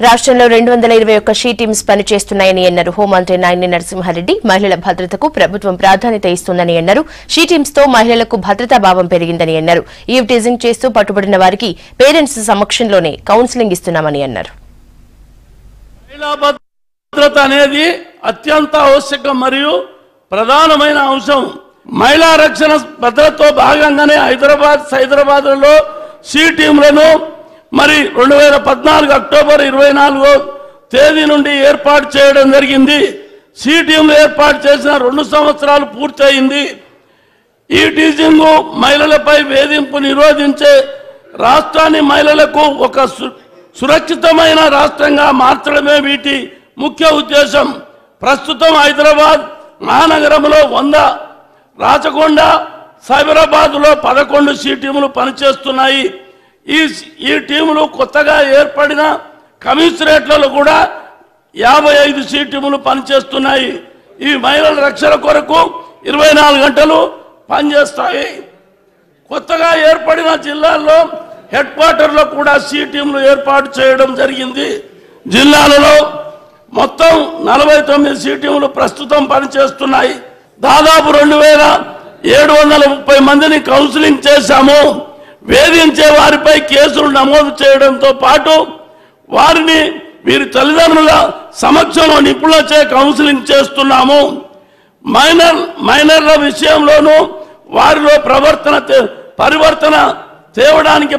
రాష్ట్రంలో 221 she teams పనిచేస్తున్నాయని అన్నారు. హోంమంత్రి నాయని నరసింహారెడ్డి మహిళల భద్రతకు ప్రభుత్వం ప్రాధాన్యత ఇస్తుందని అన్నారు. షీ టీమ్స్ తో మహిళలకు భద్రతా భావం పెరిగిందని అన్నారు. ఈవ్ టీజింగ్ చేస్తూ పట్టుబడిన వారికి పేరెంట్స్ సమక్షంలోనే కౌన్సిలింగ్ ఇస్తున్నామని అన్నారు. మహిళా భద్రత అనేది అత్యంత ఆవశ్యకం మరియు ప్రధానమైన అంశం. మహిళా రక్షణ భద్రతతో భాగంగానే హైదరాబాద్లో షీ టీంలను మరి 2014 అక్టోబర్ 24వ తేదీ నుండి ఏర్పాటు చేయడం జరిగింది. షీ టీంలు ఏర్పాటు చేసిన 2 సంవత్సరాలు పూర్తయింది. ఈ టీజింగ్ మహిళలపై వేధింపు నిరోధించే రాష్ట్రాన్ని మహిళలకు ఒక సురక్షితమైన రాష్ట్రంగా మార్చడమే వీటి ముఖ్య ఉద్దేశం. ప్రస్తుతం హైదరాబాద్ మహానగరంలో 100, రాచకొండ, సైబరాబాద్లో 11 షీ టీములు పనిచేస్తున్నాయి. ఈ టీములు కొత్తగా ఏర్పడిన కమిషనరేట్లలో కూడా 55 షీ టీములు పనిచేస్తున్నాయి. ఈ మహిళల రక్షణ కొరకు 24 గంటలు పనిచేస్తాయి. కొత్తగా ఏర్పడిన జిల్లాల్లో హెడ్ క్వార్టర్లో కూడా షీ టీములు ఏర్పాటు చేయడం జరిగింది. జిల్లాలలో మొత్తం 49 షీ టీములు ప్రస్తుతం పనిచేస్తున్నాయి. దాదాపు 2730 మందిని కౌన్సిలింగ్ చేశాము. వేధించే వారిపై కేసులు నమోదు చేయడంతో పాటు వారిని వీరి తల్లిదండ్రుల సమక్షంలో నిపుణులచే కౌన్సిలింగ్ చేస్తున్నాము. మైనర్ల విషయంలోనూ వారిలో పరివర్తన తేవడానికి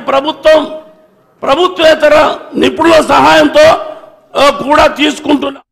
ప్రభుత్వేతర నిపుణుల సహాయంతో కూడా తీసుకుంటున్నాం.